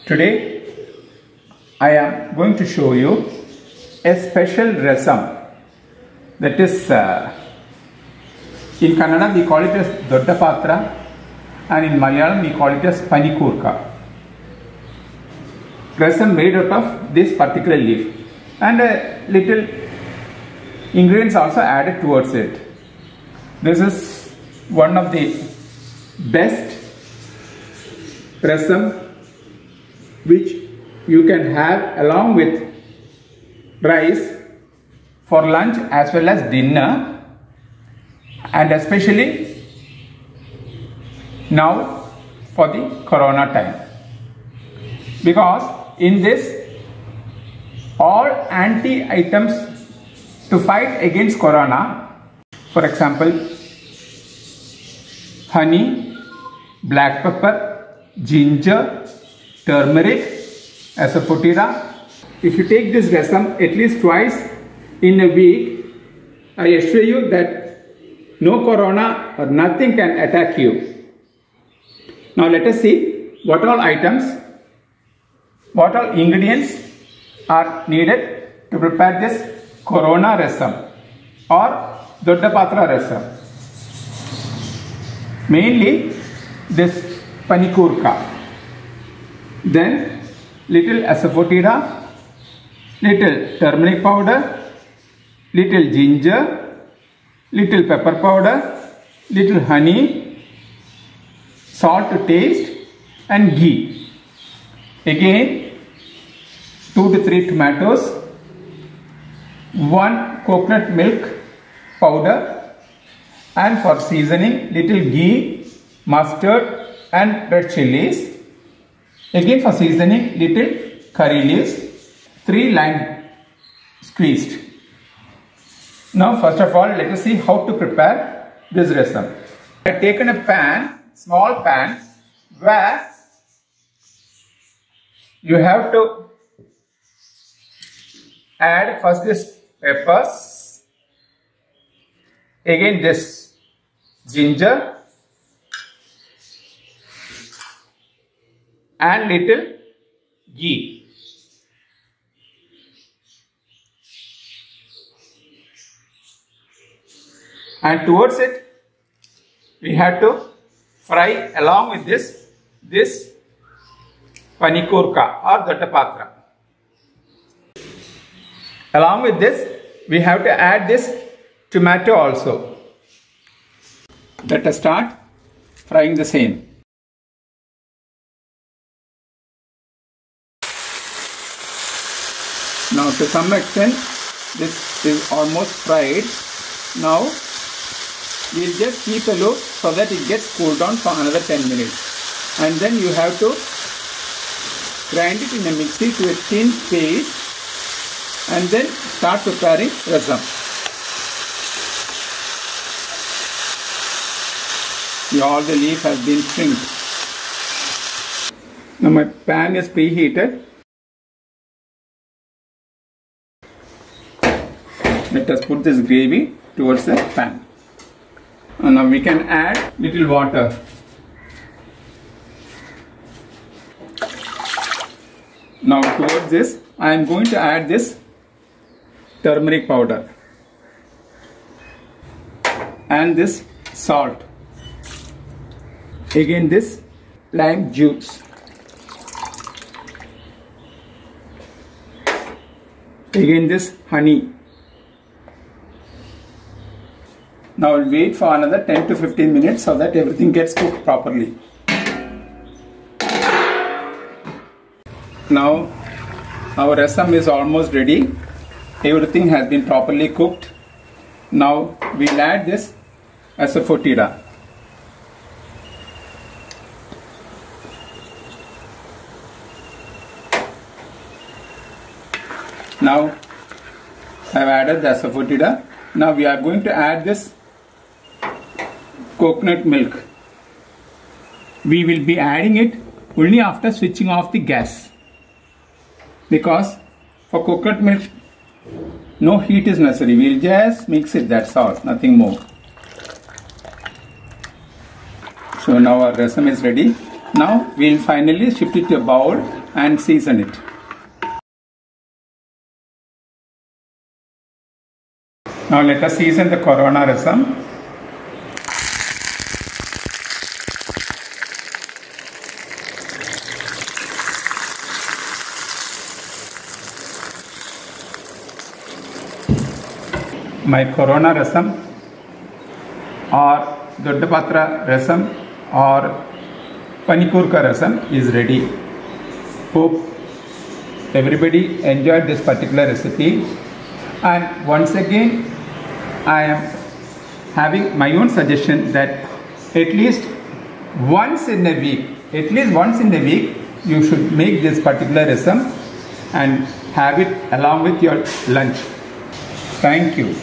Today I am going to show you a special rasam, that is in Kannada we call it as Dodda Patra and in Malayalam we call it as Panikurka. Rasam made out of this particular leaf and a little ingredients also added towards it. This is one of the best rasam which you can have along with rice for lunch as well as dinner, and especially now for the corona time, because in this all anti items to fight against corona, for example honey, black pepper, ginger, turmeric, asafoetida. If you take this rasam at least twice in a week, I assure you that no corona or nothing can attack you. Now let us see what all items, what all ingredients are needed to prepare this corona rasam or Dodda Patra rasam. Mainly this Panikurka, then little asafoetida, little turmeric powder, little ginger, little pepper powder, little honey, salt to taste and ghee. Again 2 to 3 tomatoes, 1 coconut milk powder, and for seasoning little ghee, mustard and red chilies. Again for seasoning little curry leaves, 3 lime squeezed. Now first of all let us see how to prepare this rasam. I have taken a pan, small pan, where you have to add first this pepper, again this ginger and little ghee. And towards it we have to fry along with this Panikurka or Dodda Patra. Along with this we have to add this tomato also. Let us start frying the same. Now to some extent this is almost fried. Now we'll just keep a look so that it gets cooled down for another 10 minutes. And then you have to grind it in a mixie to a thin paste and then start preparing rasam. All the leaf has been trimmed. Now my pan is preheated. Let us put this gravy towards the pan. And now we can add little water. Now towards this I am going to add this turmeric powder and this salt. Again this lime juice. Again this honey. Now we'll wait for another 10 to 15 minutes so that everything gets cooked properly. Now our rasam is almost ready. Everything has been properly cooked. Now we'll add this asafoetida. Now I have added the asafoetida. Now we are going to add this coconut milk. We will be adding it only after switching off the gas, because for coconut milk no heat is necessary. We will just mix it, that's all, nothing more. So now our rasam is ready. Now we will finally shift it to a bowl and season it. Now let us season the Corona rasam. My Corona rasam or Doddapatra rasam or Panikurka rasam is ready. Hope everybody enjoyed this particular recipe, and once again I am having my own suggestion that at least once in a week you should make this particular rasam and have it along with your lunch. Thank you.